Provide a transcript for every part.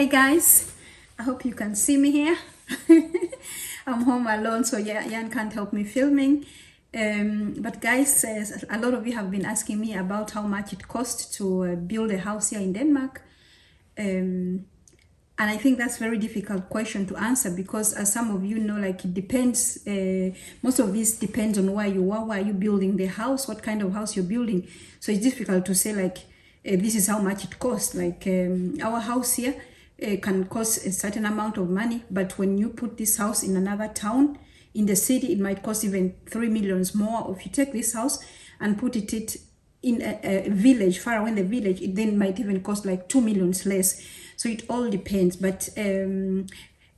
Hey guys, I hope you can see me here. I'm home alone, so yeah, Jan can't help me filming. But guys, a lot of you have been asking me about how much it costs to build a house here in Denmark. And I think that's a very difficult question to answer because, as some of you know, like it depends. Most of this depends on where you are, why you building the house, what kind of house you're building. So it's difficult to say like this is how much it costs. Like our house here can cost a certain amount of money, but when you put this house in another town, in the city, it might cost even 3 millions more. Or if you take this house and put it in a village, far away in the village, it then might even cost like 2 millions less. So it all depends. But the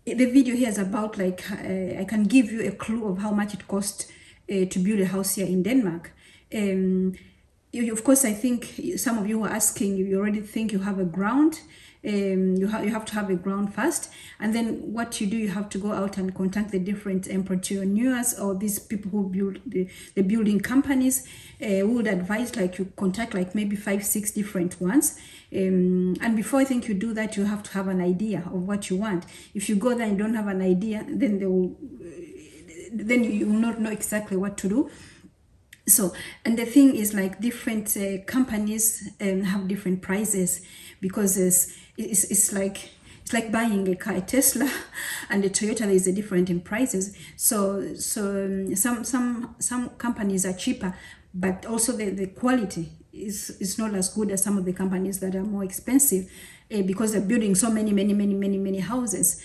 video here is about like, I can give you a clue of how much it costs to build a house here in Denmark. Of course, I think some of you are asking, you already think you have a ground. You have to have a ground first, and then what you do, you have to go out and contact the different entrepreneurs or these people who build the building companies. We would advise like you contact like maybe 5-6 different ones, and before I think you do that, you have to have an idea of what you want. If you go there and don't have an idea, then you will not know exactly what to do. So, and the thing is like different companies have different prices, because it's like buying a car, a Tesla and a Toyota. There is a different in prices. So some companies are cheaper, but also the quality is not as good as some of the companies that are more expensive, because they're building so many houses.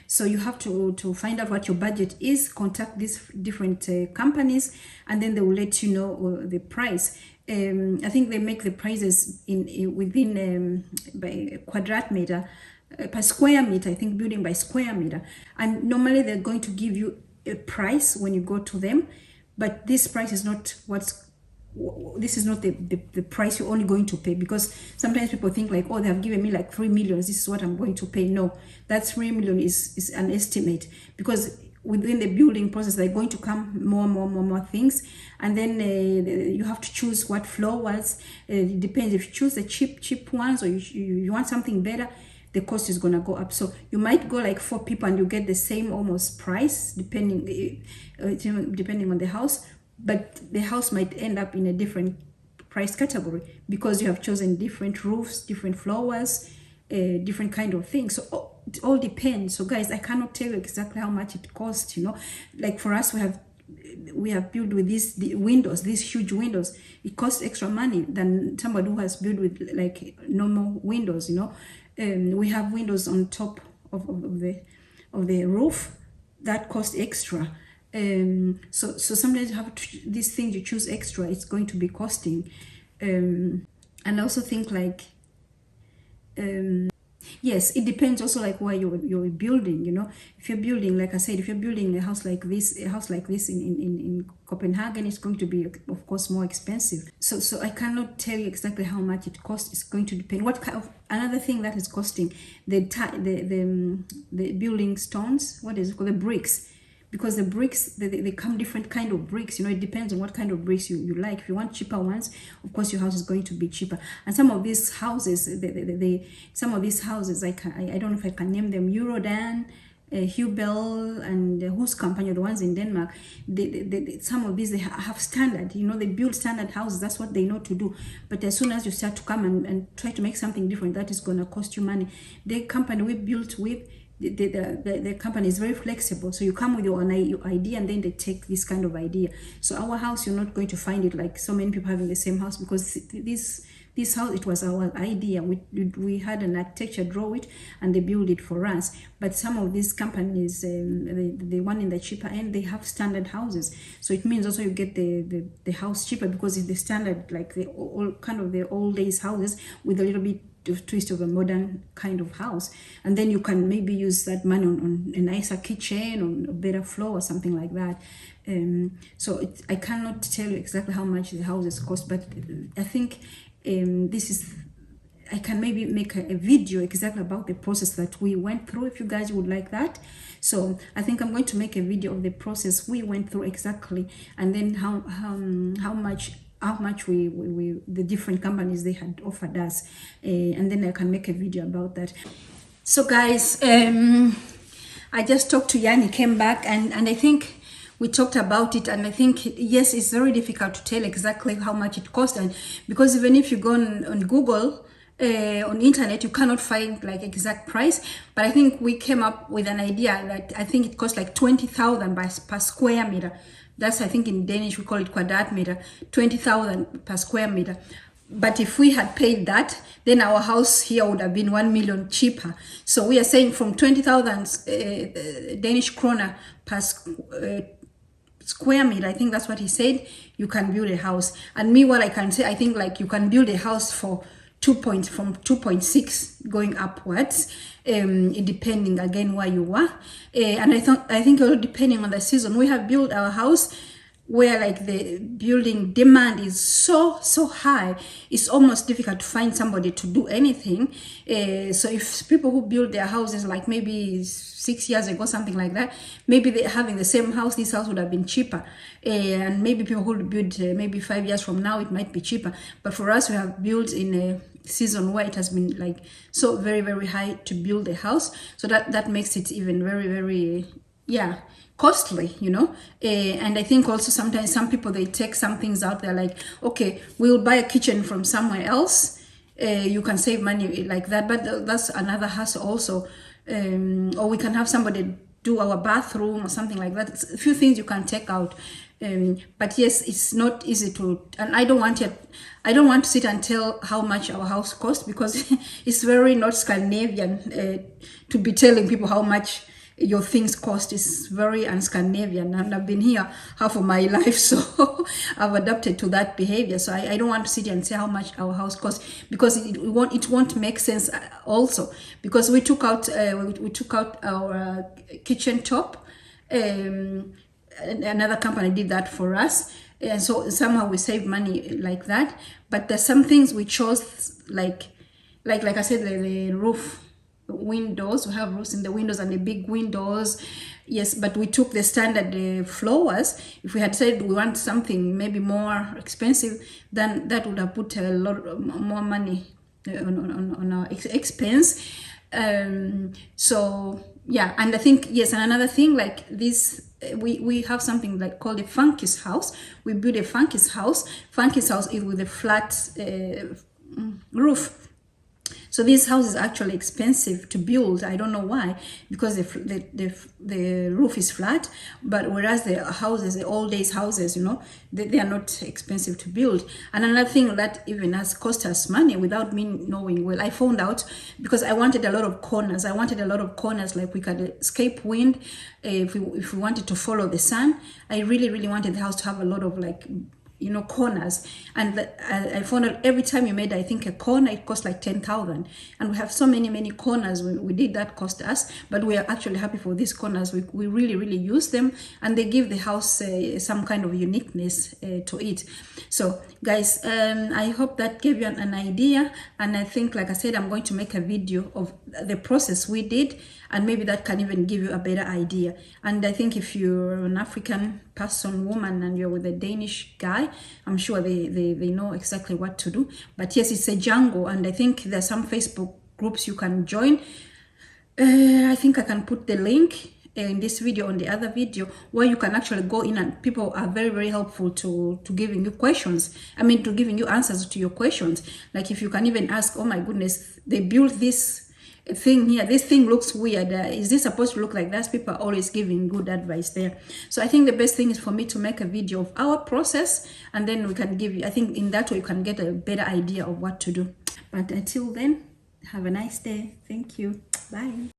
So you have to find out what your budget is, contact these different companies, and then they will let you know the price. I think they make the prices within by quadrat meter, per square meter. I think building by square meter, and normally they're going to give you a price when you go to them, but this price is not this is not the price you're only going to pay, because sometimes people think like, oh, they have given me like 3 millions, this is what I'm going to pay. No, that 3 million is an estimate, because within the building process they're going to come more things, and then you have to choose what floors. It depends. If you choose the cheap ones, or you want something better, the cost is gonna go up. So you might go like 4 people and you get the same almost price, depending on the house, but the house might end up in a different price category because you have chosen different roofs, different floors, different kind of things. So it all depends. So guys, I cannot tell you exactly how much it costs. Like for us, we have built with these windows, these huge windows. It costs extra money than somebody who has built with like normal windows. We have windows on top of the roof that cost extra. So sometimes you have these things you choose extra, it's going to be costing. And I also think like, yes, it depends also like where you're building. If you're building, like I said, if you're building a house like this in Copenhagen, it's going to be, of course, more expensive. So I cannot tell you exactly how much it costs. It's going to depend what kind of. Another thing that is costing, the building stones, what is it called, the bricks. Because the bricks, they come different kind of bricks. It depends on what kind of bricks you like. If you want cheaper ones, of course your house is going to be cheaper. And some of these houses, I don't know if I can name them, Eurodan, Hubel, and whose company, the ones in Denmark. Some of these, they have standard. They build standard houses. That's what they know to do. But as soon as you start to come and try to make something different, that is going to cost you money. The company we built with, the company is very flexible. So you come with your own idea, and then they take this kind of idea. So our house, you're not going to find it like so many people having the same house, because this house, it was our idea. We had an architecture draw it, and they build it for us. But some of these companies, the one in the cheaper end, they have standard houses. So it means also you get the house cheaper, because it's the standard, like the old days houses with a little bit twist of a modern kind of house, and then you can maybe use that money on a nicer kitchen, on a better floor, or something like that. So I cannot tell you exactly how much the houses cost, but I think I can maybe make a video exactly about the process that we went through, if you guys would like that. So I think I'm going to make a video of the process we went through exactly, and then how much how much the different companies they had offered us, and then I can make a video about that. So guys, I just talked to Yanni, came back, and I think we talked about it, and I think, yes, it's very difficult to tell exactly how much it cost, and because even if you go on Google, on internet, you cannot find like exact price, but I think we came up with an idea that I think it cost like 20,000 per square meter. That's, I think in Danish we call it kvadratmeter, 20,000 per square meter. But if we had paid that, then our house here would have been 1 million cheaper. So we are saying from 20,000 Danish kroner per square meter, I think that's what he said, you can build a house. And me, what I can say, I think like you can build a house for from 2.6 going upwards, depending again where you are. And I think also depending on the season. We have built our house where like the building demand is so high, it's almost difficult to find somebody to do anything. So if people who build their houses like maybe 6 years ago, something like that, maybe they're having the same house, this house would have been cheaper. And maybe people who build maybe 5 years from now, it might be cheaper. But for us, we have built in a season where it has been like so very high to build a house. So that makes it even very costly, you know. And I think also sometimes some people, they take some things out there like, okay, we'll buy a kitchen from somewhere else, you can save money like that, but that's another hassle also. Or we can have somebody do our bathroom or something like that. It's a few things you can take out. But yes, it's not easy to, and I don't want to sit and tell how much our house costs, because it's very not Scandinavian to be telling people how much your things cost. Is very un-Scandinavian, and I've been here half of my life, so I've adapted to that behavior. So I don't want to sit and say how much our house costs, because it won't make sense also, because we took out our kitchen top. Another company did that for us, and so somehow we save money like that. But there's some things we chose, like I said, the roof windows. We have roofs in the windows and the big windows, yes, but we took the standard floors. If we had said we want something maybe more expensive, then that would have put a lot more money on our expense. So yeah, and I think, yes, and another thing like this, we have something like called a Funkis house. We built a Funkis house. Funkis house is with a flat roof. So this house is actually expensive to build. I don't know why, because the roof is flat, but whereas the houses, the old days houses, you know, they are not expensive to build. And another thing that even has cost us money without me knowing, well, I found out because I wanted a lot of corners. Like we could escape wind if we wanted to follow the sun. I really wanted the house to have a lot of like, you know, corners. And I found out every time you made, I think, a corner, it cost like 10,000. And we have so many corners. We did that cost us, but we are actually happy for these corners. We really use them, and they give the house some kind of uniqueness to it. So guys, I hope that gave you an idea. And I think, like I said, I'm going to make a video of the process we did, and maybe that can even give you a better idea. And I think if you're an African person, woman, and you're with a Danish guy, I'm sure they know exactly what to do. But yes, it's a jungle, and I think there's some Facebook groups you can join. I think I can put the link in this video, on the other video, where you can actually go in, and people are very helpful to giving you questions. I mean, to giving you answers to your questions. Like if you can even ask, oh my goodness, they built this thing here, this thing looks weird, is this supposed to look like that? People are always giving good advice there. So I think the best thing is for me to make a video of our process, and then we can give you, I think in that way you can get a better idea of what to do. But until then, have a nice day. Thank you. Bye.